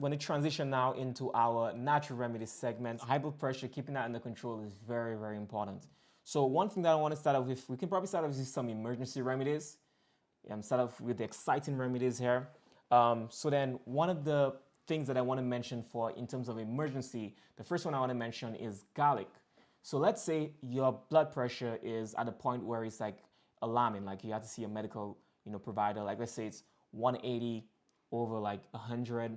going to transition now into our natural remedies segment. High blood pressure, keeping that under control is very, very important. So one thing that I want to start off with, we can probably start off with some emergency remedies. Start off with the exciting remedies here. So then one of the things that I want to mention for in terms of emergency, the first one I want to mention is garlic. So let's say your blood pressure is at a point where it's like alarming, like you have to see a medical, provider. Like let's say it's 180 over like 100,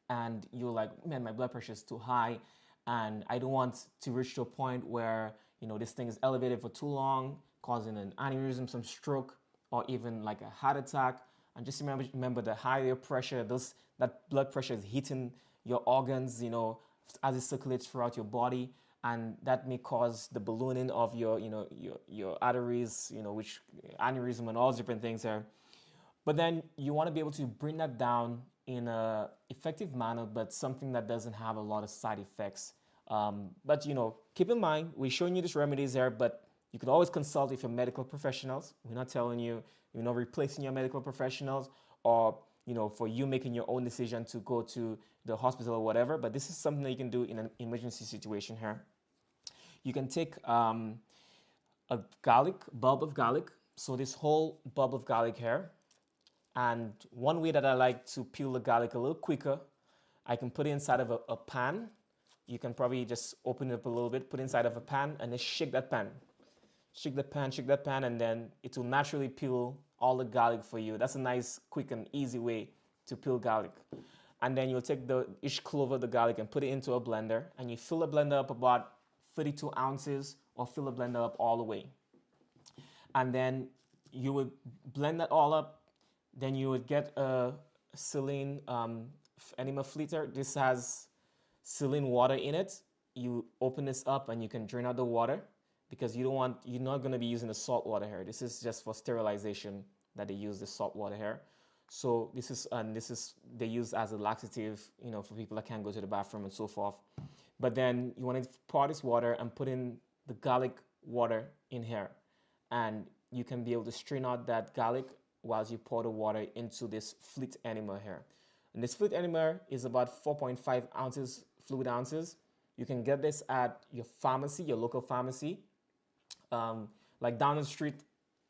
and you're like, man, my blood pressure is too high, and I don't want to reach to a point where this thing is elevated for too long, causing an aneurysm, some stroke, or even like a heart attack. And just remember the higher pressure, that blood pressure is hitting your organs, as it circulates throughout your body, and that may cause the ballooning of your arteries, which aneurysm and all those different things there. But then you want to be able to bring that down in a effective manner, but something that doesn't have a lot of side effects. But keep in mind, we're showing you these remedies here, but you can always consult with your medical professionals. We're not telling you, replacing your medical professionals, or for you making your own decision to go to the hospital or whatever. But this is something that you can do in an emergency situation here. You can take a bulb of garlic. So this whole bulb of garlic here. And one way that I like to peel the garlic a little quicker, I can put it inside of a pan. You can probably just open it up a little bit, put it inside of a pan, and then shake that pan. Shake that pan, and then it will naturally peel all the garlic for you. That's a nice, quick, and easy way to peel garlic. And then you'll take each clove of the garlic and put it into a blender, and you fill the blender up about 32 ounces, or fill the blender up all the way. And then you would blend that all up. Then you would get a saline enema filter. This has saline water in it. You open this up and you can drain out the water, because you're not going to be using the salt water here. This is just for sterilization that they use the salt water here. So this is they use as a laxative, for people that can't go to the bathroom and so forth. But then you want to pour this water and put in the garlic water in here, and you can be able to strain out that garlic whilst you pour the water into this fluid enema here. And this fluid enema is about 4.5 ounces, fluid ounces. You can get this at your pharmacy, your local pharmacy. Like down the street,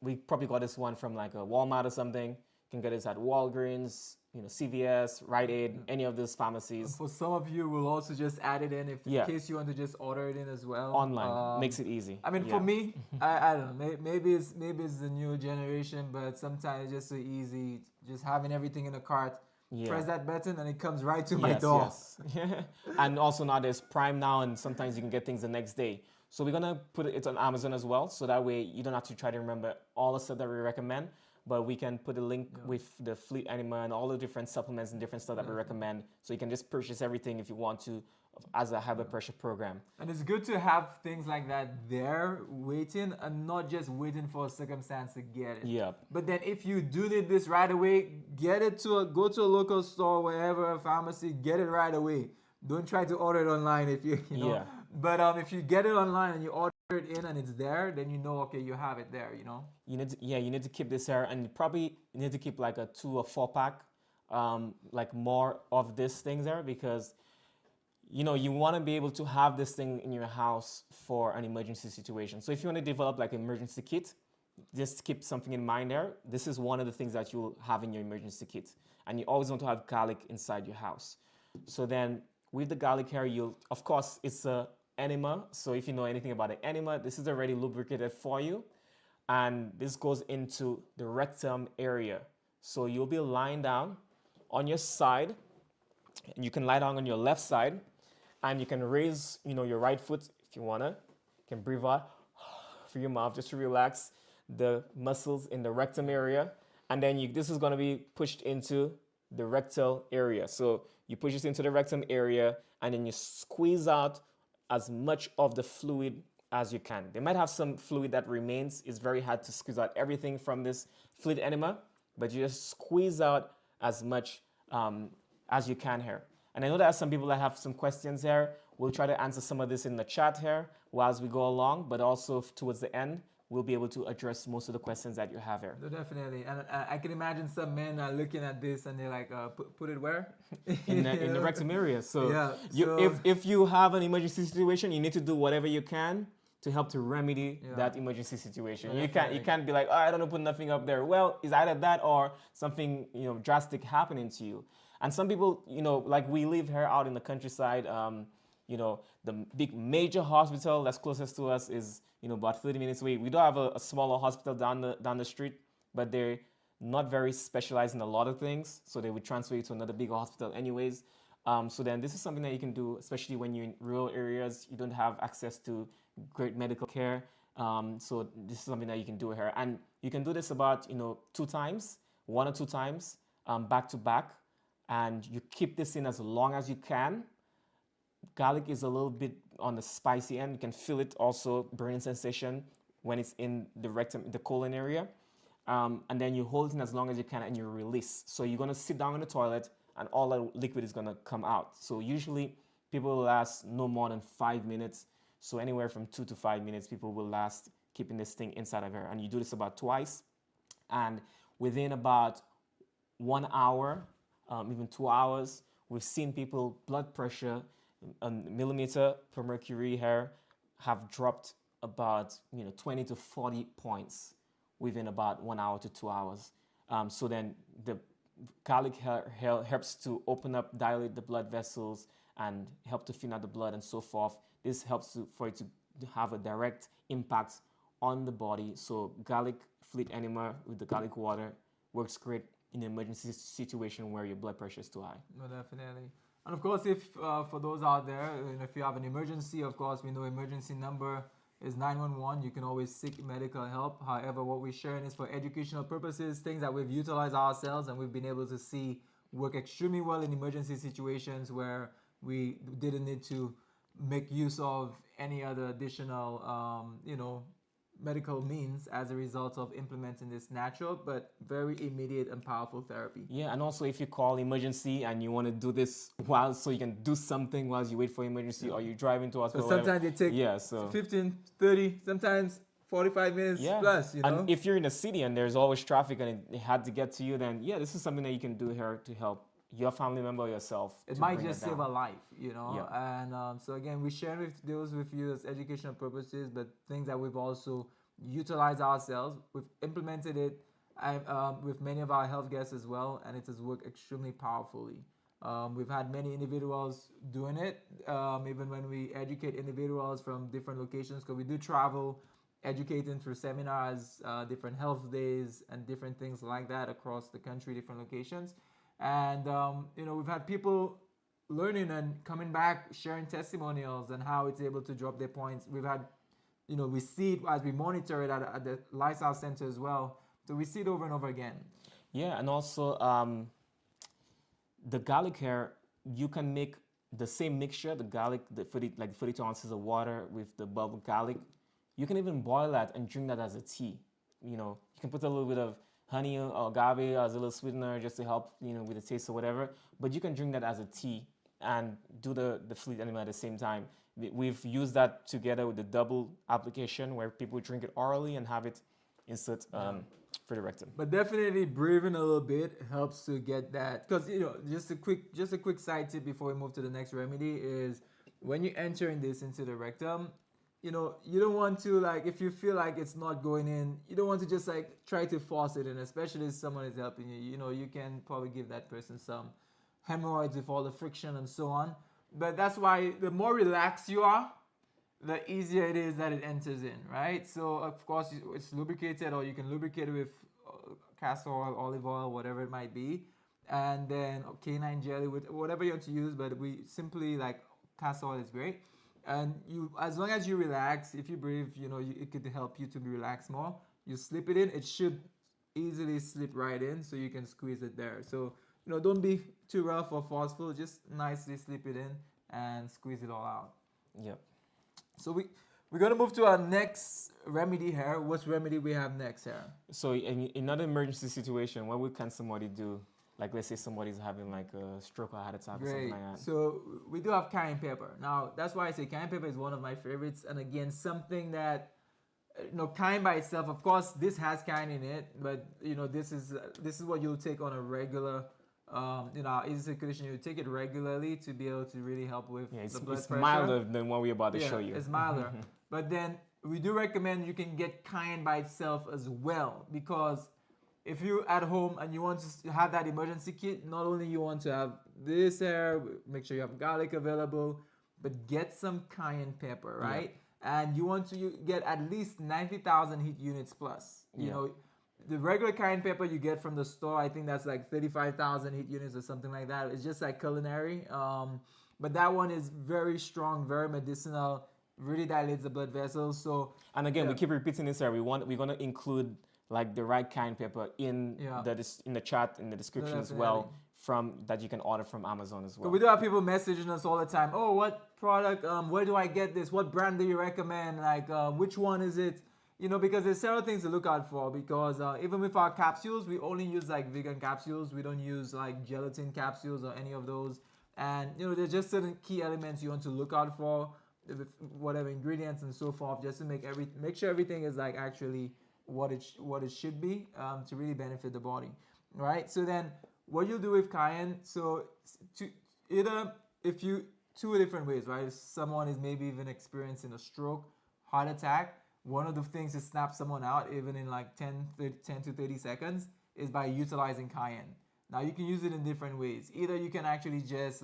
we probably got this one from like a Walmart or something. You can get this at Walgreens, CVS, Rite Aid, any of those pharmacies. For some of you, we'll also just add it in in case you want to just order it in as well. Online makes it easy. I mean, for me, I don't know. Maybe it's the new generation, but sometimes it's just so easy, just having everything in a cart. Yeah. Press that button and it comes right to my door. Yes. And also now there's Prime now, and sometimes you can get things the next day. So we're gonna put it on Amazon as well, so that way you don't have to try to remember all the stuff that we recommend. But we can put a link with the fleet enema and all the different supplements and different stuff that we recommend. So you can just purchase everything if you want to as a high blood pressure program. And it's good to have things like that there waiting, and not just waiting for a circumstance to get it. Yeah. But then if you do need this right away, go to a local store, wherever, a pharmacy, get it right away. Don't try to order it online if you know. Yeah. But if you get it online and you order it in and it's there, then okay, you have it there, You need to keep this here, and you need to keep like a 2 or 4 pack, like more of these things there, because you want to be able to have this thing in your house for an emergency situation. So if you want to develop like an emergency kit, just keep something in mind there. This is one of the things that you'll have in your emergency kit, and you always want to have garlic inside your house. So then with the garlic here, of course, it's a enema. So if you know anything about an enema, this is already lubricated for you. And this goes into the rectum area. So you'll be lying down on your side, and you can lie down on your left side, and you can raise, your right foot if you wanna. You can breathe out through your mouth just to relax the muscles in the rectum area. And then this is gonna be pushed into the rectal area. So you push this into the rectum area, and then you squeeze out as much of the fluid as you can. They might have some fluid that remains. It's very hard to squeeze out everything from this fluid enema, but you just squeeze out as much as you can here. And I know there are some people that have some questions here. We'll try to answer some of this in the chat here whilst we go along, but also towards the end, we'll be able to address most of the questions that you have here. No, definitely. And I can imagine some men are looking at this and they're like, put it where? In the rectum area. So, Yeah, if you have an emergency situation, you need to do whatever you can to help to remedy that emergency situation. No, You can't be like, oh, I don't know, put nothing up there. Well, it's either that or something drastic happening to you. And some people, like we live here out in the countryside. The big major hospital that's closest to us is about 30 minutes away. We do have a smaller hospital down the street, but they're not very specialized in a lot of things, so they would transfer you to another bigger hospital anyways. So then this is something that you can do, especially when you're in rural areas, you don't have access to great medical care. So this is something that you can do here, and you can do this about 2 times, 1 or 2 times, back to back, and you keep this in as long as you can. Garlic is a little bit on the spicy end. You can feel it also, burning sensation when it's in the rectum, the colon area. And then you hold it in as long as you can and you release. So you're going to sit down in the toilet and all that liquid is going to come out. So usually people will last no more than 5 minutes. So anywhere from 2 to 5 minutes, people will last keeping this thing inside of her. And you do this about twice. And within about 1 hour, even 2 hours, we've seen people blood pressure a millimeter per mercury here have dropped about 20 to 40 points within about 1 hour to 2 hours. So then the garlic helps to open up, dilate the blood vessels and help to thin out the blood and so forth. This helps for it to have a direct impact on the body. So garlic fleet enema with the garlic water works great in an emergency situation where your blood pressure is too high. No, definitely. And of course, if for those out there, if you have an emergency, of course, we know emergency number is 911. You can always seek medical help. However, what we're sharing is for educational purposes, things that we've utilized ourselves and we've been able to see work extremely well in emergency situations where we didn't need to make use of any other additional, medical means as a result of implementing this natural but very immediate and powerful therapy. Yeah, and also if you call emergency and you want to do this so you can do something while you wait for emergency or you're driving to hospital. So sometimes they take 15, 30, sometimes 45 minutes plus, And if you're in a city and there's always traffic and it had to get to you, then this is something that you can do here to help your family member or yourself. It might just save a life, And so again, we share those with you as educational purposes, but things that we've also utilized ourselves. We've implemented it with many of our health guests as well, and it has worked extremely powerfully. We've had many individuals doing it, even when we educate individuals from different locations, because we do travel educating through seminars, different health days, and different things like that across the country, different locations. And, we've had people learning and coming back, sharing testimonials and how it's able to drop their points. We've had, we see it as we monitor it at the lifestyle center as well. So we see it over and over again. Yeah, and also the garlic here, you can make the same mixture, the garlic, the 32 ounces of water with the bulb of garlic. You can even boil that and drink that as a tea. You can put a little bit of honey or agave as a little sweetener just to help, with the taste or whatever. But you can drink that as a tea and do the fleet enema at the same time. We've used that together with the double application where people drink it orally and have it insert for the rectum. But definitely breathing a little bit helps to get that. Because, just a quick side tip before we move to the next remedy is when you enter this into the rectum, you don't want to, if you feel like it's not going in, you don't want to just try to force it in, especially if someone is helping you. You can probably give that person some hemorrhoids with all the friction and so on. But that's why the more relaxed you are, the easier it is that it enters in, right? So of course it's lubricated, or you can lubricate it with castor oil, olive oil, whatever it might be. And then canine jelly, with whatever you want to use, but we simply castor oil is great. And as long as you relax, if you breathe, it could help you to be relaxed more. You slip it in, it should easily slip right in, so you can squeeze it there. So, don't be too rough or forceful, just nicely slip it in and squeeze it all out. Yep. So we're going to move to our next remedy here. What remedy we have next here? So in another emergency situation, what can somebody do? Let's say somebody's having a stroke or heart attack or something like that. So we do have cayenne pepper. Now, that's why I say cayenne pepper is one of my favorites. And again, something that cayenne by itself, of course, this has cayenne in it, but this is what you'll take on a regular, easy circulation. You take it regularly to be able to really help with Yeah, the blood it's pressure. milder than what we're about to Yeah, show you. it's milder. But then we do recommend you can get cayenne by itself as well, because if you're at home and you want to have that emergency kit, not only you want to have this here, make sure you have garlic available, but get some cayenne pepper, Yeah. right? And you want to get at least 90,000 heat units plus. You Yeah. know, the regular cayenne pepper you get from the store, I think that's like 35,000 heat units or something like that. It's just like culinary. But that one is very strong, very medicinal, really dilates the blood vessels. So, And again, we yeah. keep repeating this here. We're gonna include like the right cayenne pepper in Yeah. in the chat in the description as well, from that you can order from Amazon as well. We do have people messaging us all the time. Oh, what product? Where do I get this? What brand do you recommend? Like, which one is it? Because there's several things to look out for. Because even with our capsules, we only use like vegan capsules. We don't use like gelatin capsules or any of those. And there's just certain key elements you want to look out for, with whatever ingredients and so forth, just to make sure everything is like actually what it should be, to really benefit the body, right? So then, what you'll do with cayenne, so to either if you two different ways, right? If someone is maybe even experiencing a stroke, heart attack, one of the things to snap someone out even in like 10 to 30 seconds is by utilizing cayenne. Now you can use it in different ways. Either you can actually just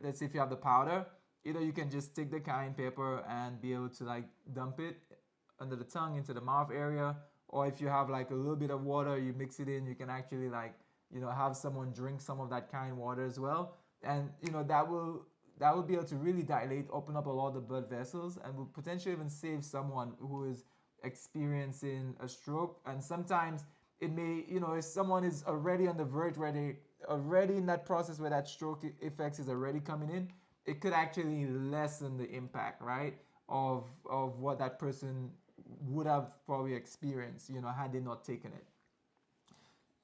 let's say if you have the powder, either you can just take the cayenne pepper and be able to like dump it under the tongue into the mouth area, or if you have like a little bit of water, you mix it in, you can actually like have someone drink some of that cayenne water as well, and that will be able to really dilate, open up a lot of the blood vessels, and will potentially even save someone who is experiencing a stroke. And sometimes it may, if someone is already on the verge, already in that process where that stroke effects is already coming in, it could actually lessen the impact, right, of what that person would have probably experienced, had they not taken it.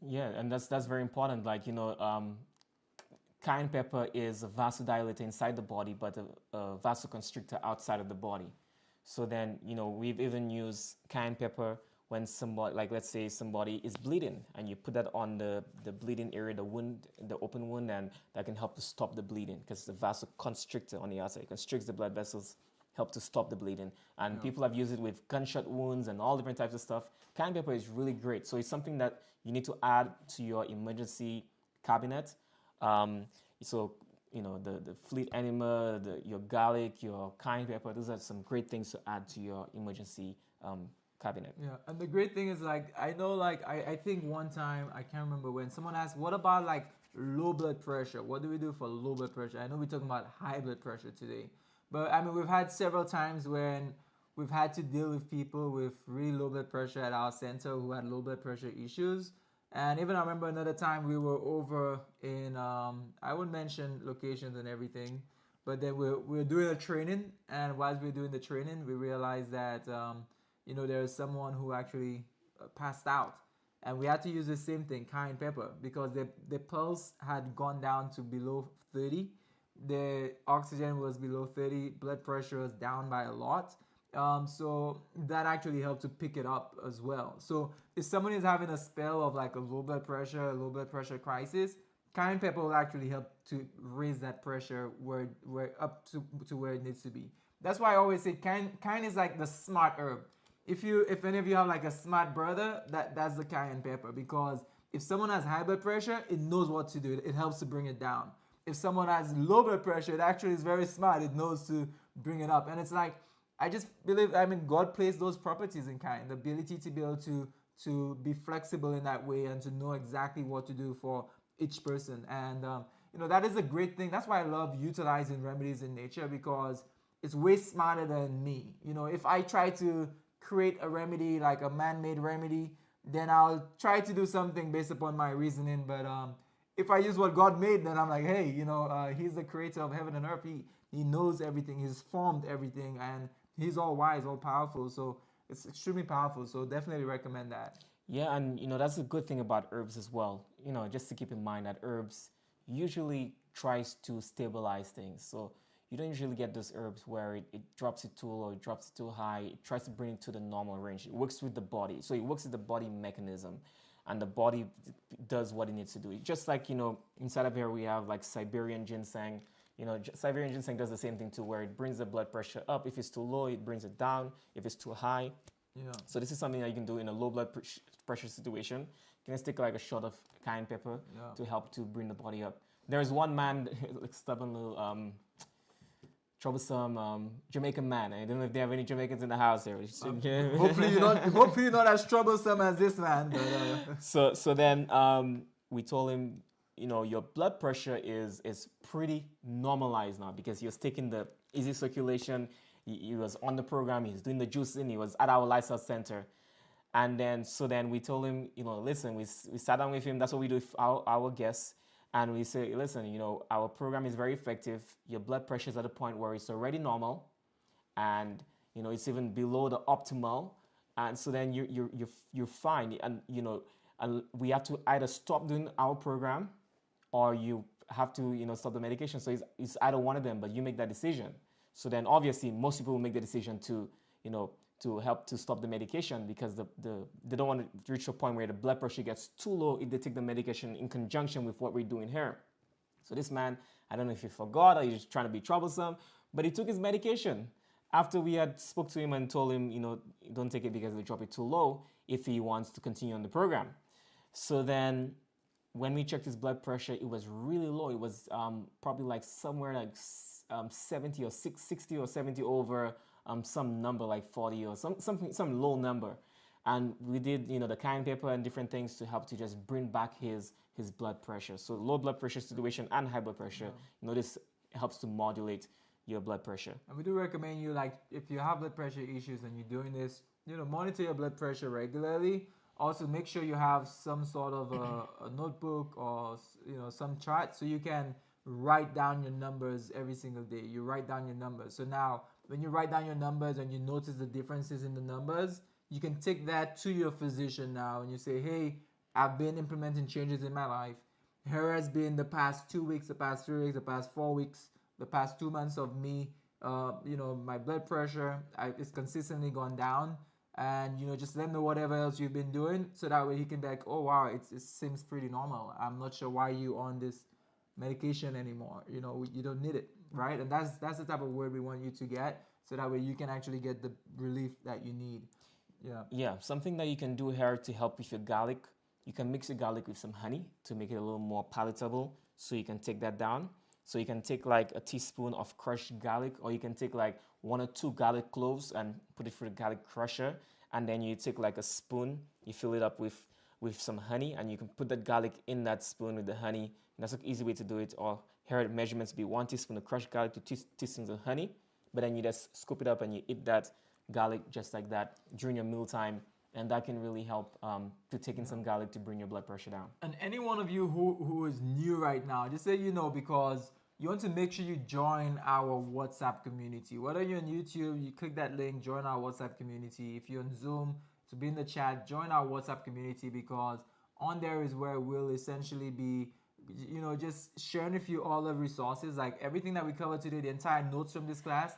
Yeah, and that's very important. Like cayenne pepper is a vasodilator inside the body, but a vasoconstrictor outside of the body. So then, we've even used cayenne pepper when somebody, like let's say somebody is bleeding, and you put that on the bleeding area, the wound, the open wound, and that can help to stop the bleeding, because the vasoconstrictor on the outside, it constricts the blood vessels, help to stop the bleeding. And people have used it with gunshot wounds and all different types of stuff. Cayenne pepper is really great. So it's something that you need to add to your emergency cabinet. So the fleet enema, your garlic, your cayenne pepper, those are some great things to add to your emergency cabinet. Yeah, and the great thing is, like, I know, like, I think one time, I can't remember when, someone asked, what about like low blood pressure? What do we do for low blood pressure? I know we're talking about high blood pressure today, but I mean, we've had several times when we've had to deal with people with really low blood pressure at our center who had low blood pressure issues. And even I remember another time we were over in, I won't mention locations and everything, but then we're doing a training, and whilst we're doing the training, we realized that, there's someone who actually passed out, and we had to use the same thing, cayenne pepper, because the pulse had gone down to below 30, the oxygen was below 30, blood pressure was down by a lot. So that actually helped to pick it up as well. So if someone is having a spell of like a low blood pressure crisis, cayenne pepper will actually help to raise that pressure where up to where it needs to be. That's why I always say cayenne is like the smart herb. If any of you have like a smart brother, that's the cayenne pepper, because if someone has high blood pressure, it knows what to do. It helps to bring it down. If someone has low blood pressure, it actually is very smart. It knows to bring it up. And it's like, I just believe, God placed those properties in cayenne, the ability to be able to be flexible in that way and to know exactly what to do for each person. And, that is a great thing. That's why I love utilizing remedies in nature, because it's way smarter than me. If I try to create a remedy, like a man-made remedy, then I'll try to do something based upon my reasoning. But if I use what God made, then I'm like, hey, He's the creator of heaven and earth. He knows everything. He's formed everything, and He's all wise, all powerful. So it's extremely powerful. So definitely recommend that. Yeah, and that's a good thing about herbs as well. Just to keep in mind that herbs usually tries to stabilize things. So you don't usually get those herbs where it drops it too low, it drops it too high, it tries to bring it to the normal range. It works with the body. So it works with the body mechanism, and the body does what it needs to do. It's just like, inside of here we have like Siberian ginseng. Siberian ginseng does the same thing too, where it brings the blood pressure up. If it's too low, it brings it down. If it's too high. Yeah. So this is something that you can do in a low blood pressure situation. You can just take like a shot of cayenne pepper to help to bring the body up. There's one man, like stubborn little troublesome Jamaican man. I don't know if they have any Jamaicans in the house here. Hopefully you're not as troublesome as this man. But, So then we told him, your blood pressure is pretty normalized now because he was taking the Easey circulation. He was on the program. He was doing the juicing. He was at our lifestyle center. And then we told him, listen, we sat down with him. That's what we do with our guests. And we say, listen, our program is very effective. Your blood pressure is at a point where it's already normal, and it's even below the optimal. And so then you're fine. And and we have to either stop doing our program, or you have to stop the medication. So it's either one of them, but you make that decision. So then obviously most people will make the decision to to help to stop the medication because they don't want to reach a point where the blood pressure gets too low if they take the medication in conjunction with what we're doing here. So this man, I don't know if he forgot or he's just trying to be troublesome, but he took his medication. After we had spoke to him and told him, don't take it because it'll drop it too low if he wants to continue on the program. So then when we checked his blood pressure, it was really low. It was probably like somewhere like 70 or 60 or 70 over some number like 40 or some low number. And we did, the cayenne pepper and different things to help to just bring back his blood pressure. So low blood pressure situation and high blood pressure, this helps to modulate your blood pressure. And we do recommend you, like, if you have blood pressure issues and you're doing this, monitor your blood pressure regularly. Also, make sure you have some sort of a notebook or some chart so you can write down your numbers every single day. You write down your numbers. So now, when you write down your numbers and you notice the differences in the numbers, you can take that to your physician now and you say, hey, I've been implementing changes in my life. Here has been the past 2 weeks, the past 3 weeks, the past 4 weeks, the past 2 months of me. My blood pressure is consistently gone down. And just let him know whatever else you've been doing, so that way he can be like, oh wow, it seems pretty normal. I'm not sure why you on this medication anymore. You don't need it, right? And that's the type of word we want you to get, so that way you can actually get the relief that you need. Yeah, something that you can do here to help with your garlic, you can mix your garlic with some honey to make it a little more palatable, so you can take that down. So you can take like a teaspoon of crushed garlic, or you can take like 1 or 2 garlic cloves and put it through the garlic crusher. And then you take like a spoon, you fill it up with some honey, and you can put the garlic in that spoon with the honey. And that's an easy way to do it. Or here the measurements be 1 teaspoon of crushed garlic to 2 teaspoons of honey. But then you just scoop it up and you eat that garlic just like that during your mealtime. And that can really help to take in some garlic to bring your blood pressure down. And any one of you who is new right now, just say because you want to make sure you join our WhatsApp community. Whether you're on YouTube, you click that link, join our WhatsApp community. If you're on Zoom, to be in the chat, join our WhatsApp community, because on there is where we'll essentially be, just sharing with you all the resources, like everything that we covered today, the entire notes from this class,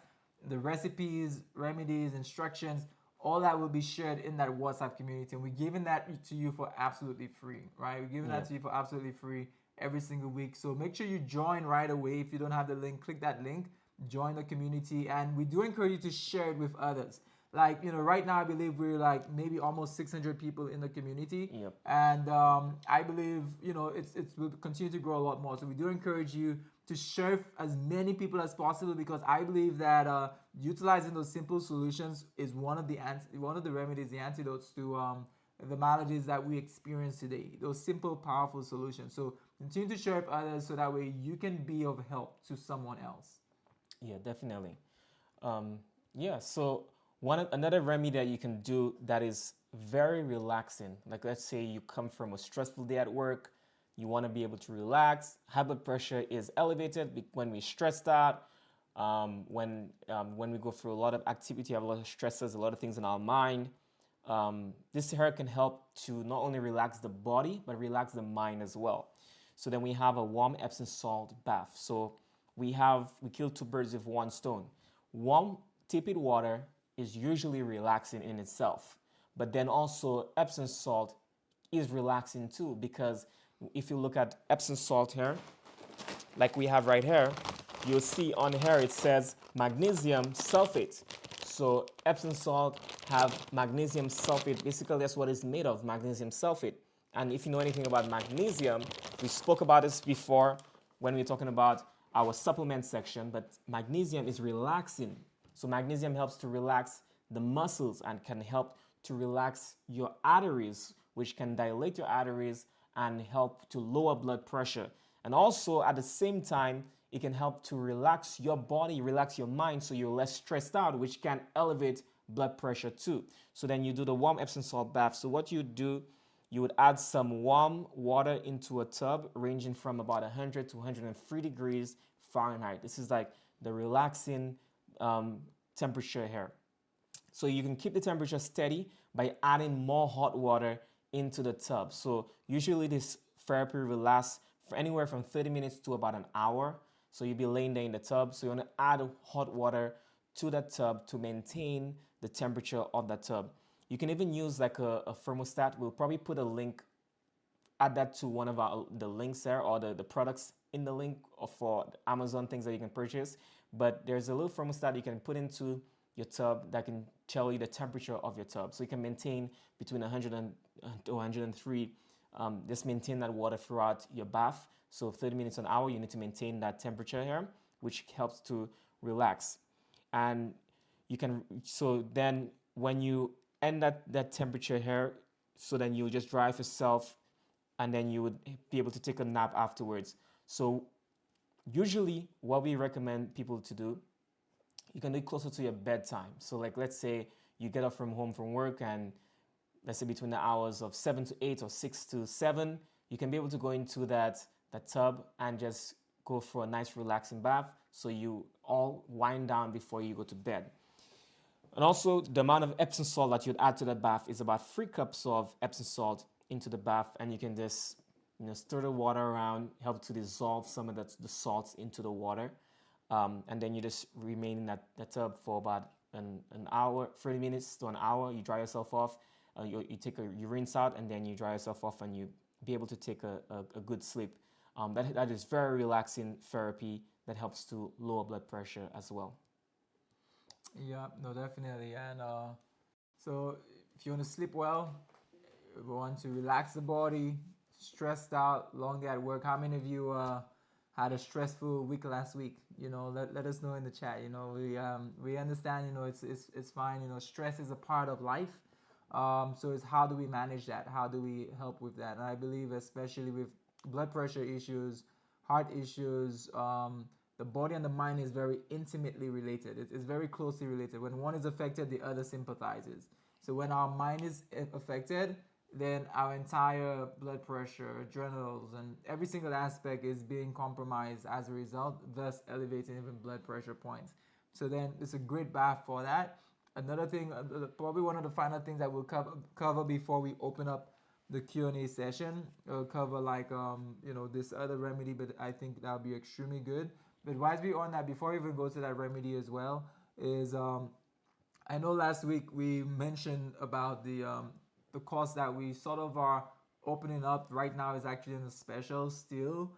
the recipes, remedies, instructions, all that will be shared in that WhatsApp community. And we're giving that to you for absolutely free, right? We're giving that to you for absolutely free every single week. So make sure you join right away. If you don't have the link, click that link, join the community. And we do encourage you to share it with others. Like, right now, I believe we're like maybe almost 600 people in the community. Yep. And I believe, it will continue to grow a lot more. So we do encourage you to share as many people as possible, because I believe that utilizing those simple solutions is one of the remedies, the antidotes to the maladies that we experience today. Those simple, powerful solutions. So continue to share with others, so that way you can be of help to someone else. Yeah, definitely. So another remedy that you can do that is very relaxing. Like, let's say you come from a stressful day at work, you want to be able to relax. High blood pressure is elevated when we're stressed out. When we go through a lot of activity, have a lot of stresses, a lot of things in our mind. This hair can help to not only relax the body, but relax the mind as well. So then we have a warm Epsom salt bath. So we kill two birds with one stone. Warm, tepid water is usually relaxing in itself, but then also Epsom salt is relaxing too, because if you look at Epsom salt here, like we have right here, you'll see on here it says magnesium sulfate. So Epsom salt have magnesium sulfate. Basically, that's what it's made of, magnesium sulfate. And if you know anything about magnesium, we spoke about this before when we were talking about our supplement section, but magnesium is relaxing. So magnesium helps to relax the muscles and can help to relax your arteries, which can dilate your arteries and help to lower blood pressure. And also at the same time, it can help to relax your body, relax your mind, so you're less stressed out, which can elevate blood pressure too. So then you do the warm Epsom salt bath. So what you do, you would add some warm water into a tub ranging from about 100 to 103 degrees Fahrenheit. This is like the relaxing temperature here. So you can keep the temperature steady by adding more hot water into the tub. So usually this therapy will last for anywhere from 30 minutes to about an hour. So you'll be laying there in the tub. So you want to add hot water to that tub to maintain the temperature of that tub. You can even use like a thermostat. We'll probably put a link, add that to one of the links there, or the products in the link for Amazon things that you can purchase. But there's a little thermostat you can put into your tub that can tell you the temperature of your tub. So you can maintain between 100 and 103. Just maintain that water throughout your bath. So 30 minutes an hour, you need to maintain that temperature here, which helps to relax. And you can, so then when you end that temperature here, so then you just dry off yourself, and then you would be able to take a nap afterwards. So usually what we recommend people to do, you can do it closer to your bedtime. So like, let's say you get up from home from work, and let's say between the hours of 7 to 8 or 6 to 7, you can be able to go into that tub and just go for a nice relaxing bath, so you all wind down before you go to bed. And also the amount of Epsom salt that you'd add to that bath is about 3 cups of Epsom salt into the bath, and you can just stir the water around, help to dissolve some of the salts into the water, and then you just remain in that tub for about an hour, 30 minutes to an hour. You dry yourself off, you rinse out, and then you dry yourself off, and you be able to take a good sleep. That is very relaxing therapy that helps to lower blood pressure as well. Yeah, no, definitely. And so if you want to sleep well, we want to relax the body, stressed out, long day at work. How many of you had a stressful week last week? Let us know in the chat. We understand. It's fine. Stress is a part of life. So it's how do we manage that? How do we help with that? And I believe, especially with blood pressure issues, heart issues, the body and the mind is very intimately related. It's very closely related. When one is affected, the other sympathizes. So when our mind is affected, then our entire blood pressure, adrenals, and every single aspect is being compromised as a result, thus elevating even blood pressure points. So then it's a great bath for that. Another thing, probably one of the final things that we'll cover before we open up the Q&A session, we'll cover like this other remedy, but I think that'll be extremely good. But while we're on that, before we even go to that remedy as well, is I know last week we mentioned about the course that we sort of are opening up right now is actually in a special still.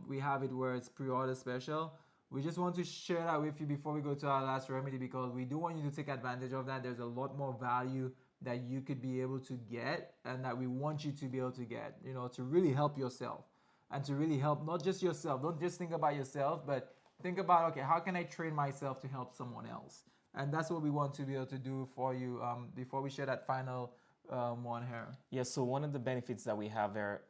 We have it where it's pre-order special. We just want to share that with you before we go to our last remedy, because we do want you to take advantage of that. There's a lot more value that you could be able to get, and that we want you to be able to get, to really help yourself, and to really help not just yourself. Don't just think about yourself, but think about, okay, how can I train myself to help someone else? And that's what we want to be able to do for you before we share that final one here. Yeah, so one of the benefits that we have there,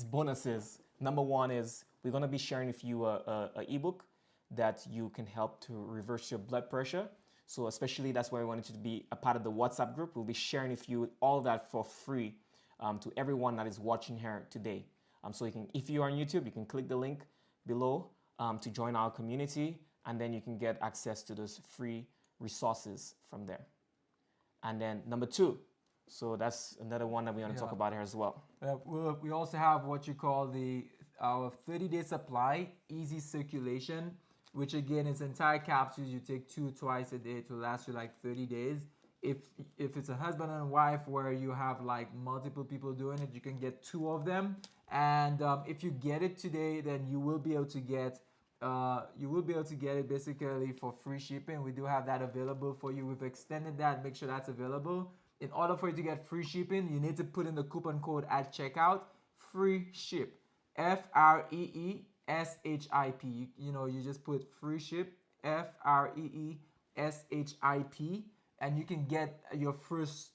bonuses. Number one is we're going to be sharing with you a ebook that you can help to reverse your blood pressure. So especially that's why I wanted you to be a part of the WhatsApp group. We'll be sharing with you all that for free to everyone that is watching here today. So you can, if you are on YouTube, you can click the link below to join our community, and then you can get access to those free resources from there. And then number two, so that's another one that we want to talk about here as well. We also have what you call the our 30-day supply, easy circulation, which again is entire capsules. You take two twice a day to last you like 30 days. If if it's a husband and wife where you have like multiple people doing it, you can get two of them. And if you get it today, then you will be able to get it basically for free shipping. We do have that available for you. We've extended that. Make sure that's available. In order for you to get free shipping, you need to put in the coupon code at checkout. Free ship. FREESHIP. You just put free ship. FREESHIP, and you can get your first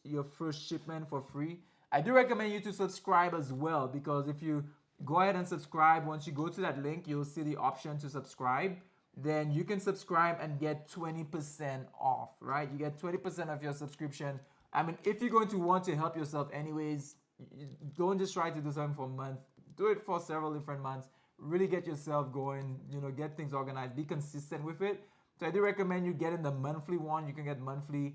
shipment for free. I do recommend you to subscribe as well, because if you go ahead and subscribe, once you go to that link, you'll see the option to subscribe. Then you can subscribe and get 20% off, right? You get 20% of your subscription. I mean, if you're going to want to help yourself anyways, don't just try to do something for a month. Do it for several different months. Really get yourself going, get things organized. Be consistent with it. So I do recommend you getting the monthly one. You can get monthly,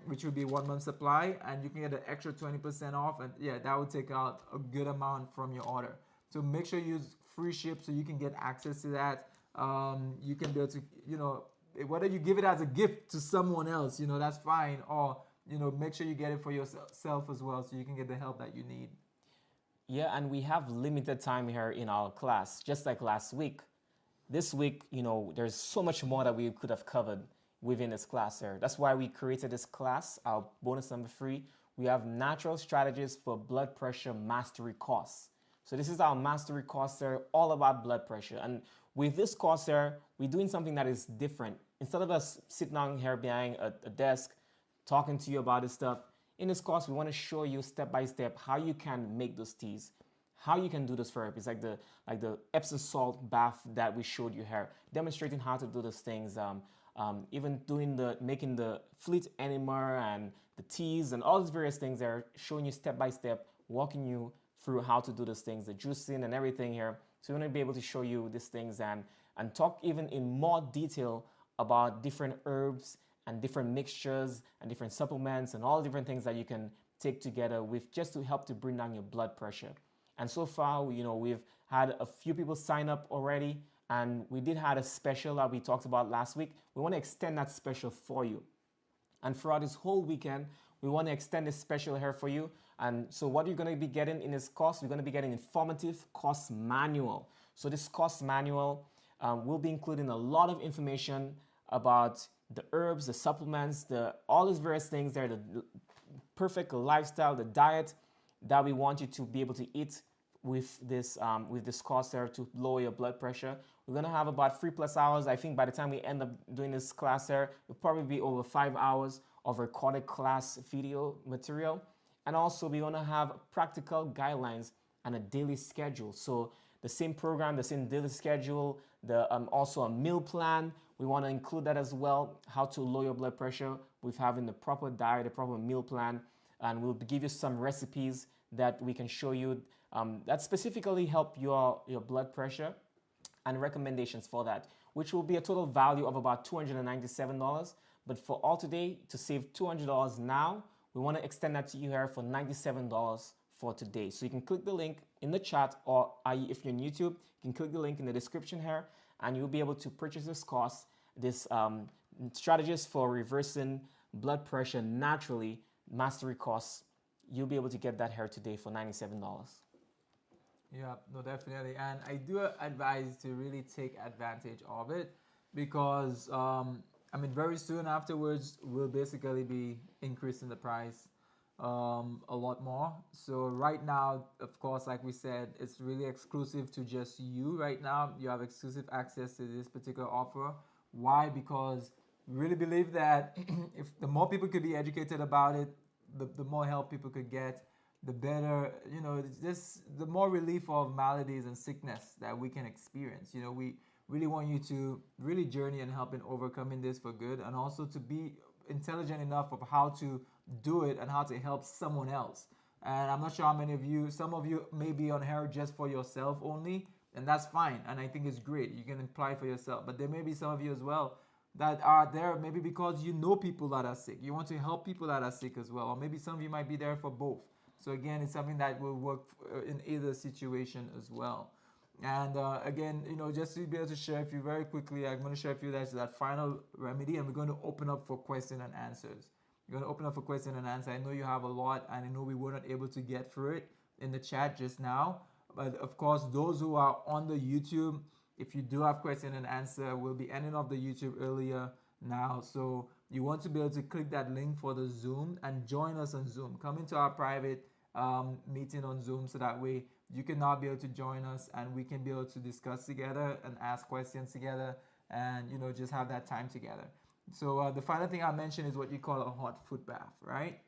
which would be 1 month supply, and you can get an extra 20% off. And yeah, that would take out a good amount from your order. So make sure you use free ship so you can get access to that. You can be able to, whether you give it as a gift to someone else, that's fine. Or, make sure you get it for yourself as well, so you can get the help that you need. Yeah, and we have limited time here in our class, just like last week. This week, there's so much more that we could have covered within this class here. That's why we created this class, our bonus number 3. We have natural strategies for blood pressure mastery course. So this is our mastery course here, all about blood pressure. And with this course here, we're doing something that is different. Instead of us sitting down here behind a desk, talking to you about this stuff, in this course, we want to show you step by step how you can make those teas, how you can do those therapies, like the Epsom salt bath that we showed you here, demonstrating how to do those things, even making the fleet enema and the teas and all these various things there, showing you step by step, walking you through how to do those things, the juicing and everything here. So we want to be able to show you these things and talk even in more detail about different herbs and different mixtures and different supplements and all different things that you can take together with just to help to bring down your blood pressure. And so far, we've had a few people sign up already, and we did have a special that we talked about last week. We want to extend that special for you. And throughout this whole weekend, we want to extend this special here for you. And so what you're going to be getting in this course, you're going to be getting informative course manual. So this course manual will be including a lot of information about the herbs, the supplements, all these various things there, the perfect lifestyle, the diet that we want you to be able to eat with this course there to lower your blood pressure. We're gonna have about 3+ hours. I think by the time we end up doing this class there, it'll probably be over 5 hours of recorded class video material. And also we're gonna have practical guidelines and a daily schedule. So the same program, the same daily schedule, also a meal plan. We want to include that as well, how to lower your blood pressure with having the proper diet, the proper meal plan. And we'll give you some recipes that we can show you that specifically help your blood pressure, and recommendations for that, which will be a total value of about $297. But for all today, to save $200 now, we want to extend that to you here for $97 for today. So you can click the link in the chat, or if you're on YouTube, you can click the link in the description here, and you'll be able to purchase this course, this strategies for reversing blood pressure naturally mastery course. You'll be able to get that here today for $97. Yeah, no, definitely. And I do advise to really take advantage of it, because very soon afterwards we'll basically be increasing the price a lot more. So right now, of course, like we said, it's really exclusive to just you. Right now you have exclusive access to this particular offer. Why? Because we really believe that if the more people could be educated about it, the more help people could get, the better, the more relief of maladies and sickness that we can experience. We really want you to really journey and help in overcoming this for good, and also to be intelligent enough of how to do it and how to help someone else. And I'm not sure how many of you, some of you may be on here just for yourself only, and that's fine. And I think it's great. You can apply for yourself. But there may be some of you as well that are there maybe because you know people that are sick. You want to help people that are sick as well. Or maybe some of you might be there for both. So again, it's something that will work in either situation as well. And again, just to be able to share with you very quickly, I'm going to share with you that final remedy, and we're going to open up for question and answers. We're going to open up for question and answer. I know you have a lot, and I know we were not able to get through it in the chat just now. But of course, those who are on the YouTube, if you do have question and answer, we'll be ending off the YouTube earlier now. So you want to be able to click that link for the Zoom and join us on Zoom. Come into our private meeting on Zoom, so that way you can now be able to join us and we can be able to discuss together and ask questions together, and just have that time together. So the final thing I mentioned is what you call a hot foot bath, right?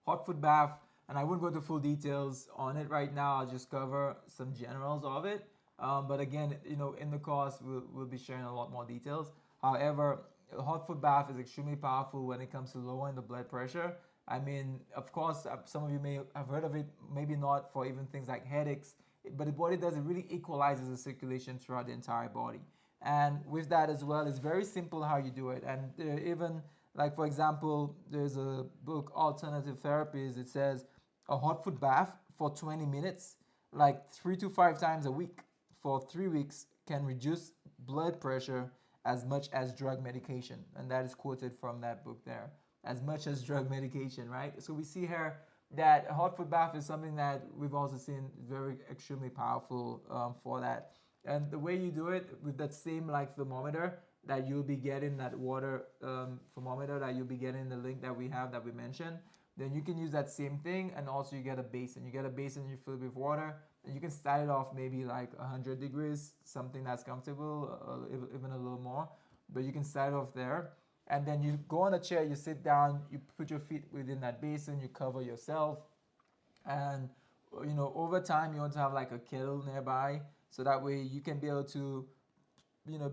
Hot foot bath, and I won't go into full details on it right now. I'll just cover some generals of it. But again, in the course, we'll be sharing a lot more details. However, a hot foot bath is extremely powerful when it comes to lowering the blood pressure. I mean, of course, some of you may have heard of it, maybe not for even things like headaches, but what it does, it really equalizes the circulation throughout the entire body. And with that as well, it's very simple how you do it. And even, like, for example, there's a book, Alternative Therapies. It says a hot foot bath for 20 minutes, like 3 to 5 times a week for 3 weeks, can reduce blood pressure as much as drug medication. And that is quoted from that book there. As much as drug medication, right? So we see here that a hot foot bath is something that we've also seen very extremely powerful for that. And the way you do it with that same like thermometer that you'll be getting, that water thermometer that you'll be getting, the link that we have that we mentioned, then you can use that same thing, and also you get a basin. You get a basin, you fill it with water, and you can start it off maybe like 100 degrees, something that's comfortable, even a little more. But you can start off there. And then you go on a chair, you sit down, you put your feet within that basin, you cover yourself. And, over time, you want to have like a kettle nearby, so that way you can be able to,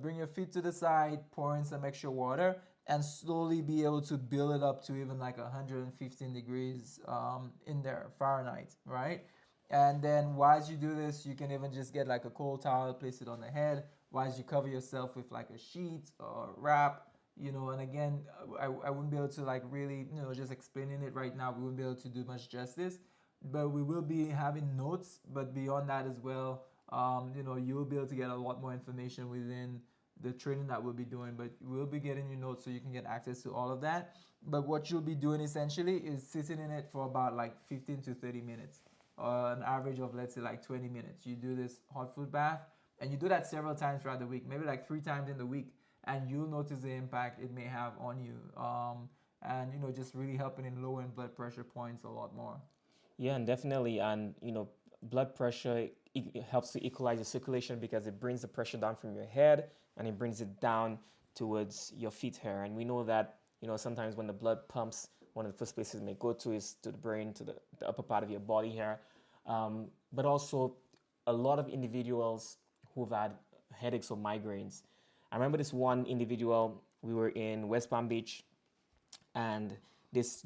bring your feet to the side, pour in some extra water, and slowly be able to build it up to even like 115 degrees in there, Fahrenheit, right? And then whilst you do this, you can even just get like a cold towel, place it on the head, whilst you cover yourself with like a sheet or a wrap. And again, I wouldn't be able to like really, just explaining it right now, we wouldn't be able to do much justice, but we will be having notes. But beyond that as well, you will be able to get a lot more information within the training that we'll be doing, but we'll be getting you notes so you can get access to all of that. But what you'll be doing essentially is sitting in it for about like 15 to 30 minutes, an average of, let's say, like 20 minutes. You do this hot foot bath, and you do that several times throughout the week, maybe like 3 times in the week, and you'll notice the impact it may have on you, and just really helping in lowering blood pressure points a lot more. Yeah, and definitely, and blood pressure, it helps to equalize the circulation because it brings the pressure down from your head and it brings it down towards your feet here. And we know that sometimes when the blood pumps, one of the first places it may go to is to the brain, to the upper part of your body here. But also, a lot of individuals who've had headaches or migraines. I remember this one individual, we were in West Palm Beach, and this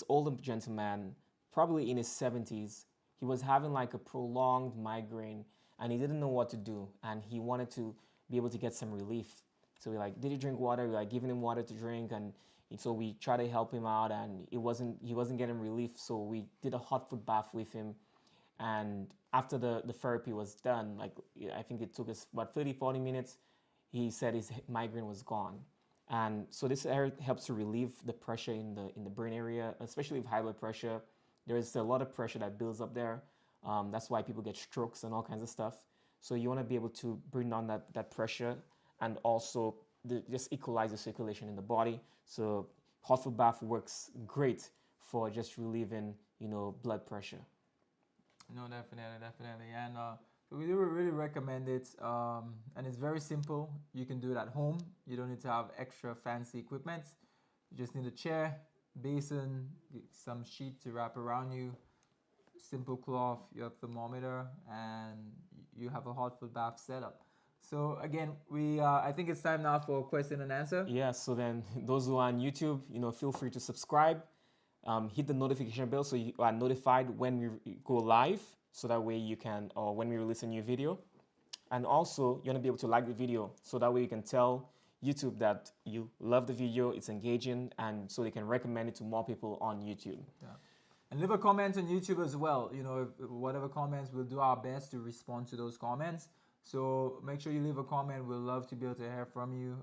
older gentleman, probably in his 70s, he was having like a prolonged migraine, and he didn't know what to do, and he wanted to be able to get some relief. So we like, did he drink water? We like giving him water to drink, and so we tried to help him out, and he wasn't getting relief. So we did a hot foot bath with him, and after the therapy was done, like I think it took us about 30-40 minutes, he said his migraine was gone. And so this area helps to relieve the pressure in the brain area, especially with high blood pressure. There is a lot of pressure that builds up there. That's why people get strokes and all kinds of stuff. So you want to be able to bring down that pressure, and also just equalize the circulation in the body. So hot foot bath works great for just relieving, blood pressure. No, definitely. And we do really recommend it. And it's very simple. You can do it at home. You don't need to have extra fancy equipment. You just need a chair, basin, some sheet to wrap around you, simple cloth, your thermometer, and you have a hot foot bath setup. So again, I think it's time now for question and answer. Yeah, so then those who are on YouTube, feel free to subscribe. Hit the notification bell so you are notified when we go live, so that way you can, or when we release a new video. And also, you want to be able to like the video, so that way you can tell YouTube that you love the video, it's engaging, and so they can recommend it to more people on YouTube. Yeah. And leave a comment on YouTube as well. You know, if, whatever comments, we'll do our best to respond to those comments. So make sure you leave a comment. We'll love to be able to hear from you,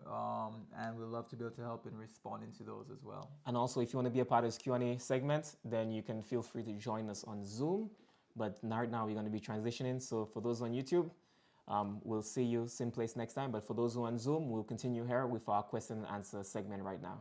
and we'll love to be able to help in responding to those as well. And also, if you want to be a part of this Q&A segment, then you can feel free to join us on Zoom. But right now, we're going to be transitioning. So for those on YouTube, we'll see you same place next time. But for those who are on Zoom, we'll continue here with our question and answer segment right now.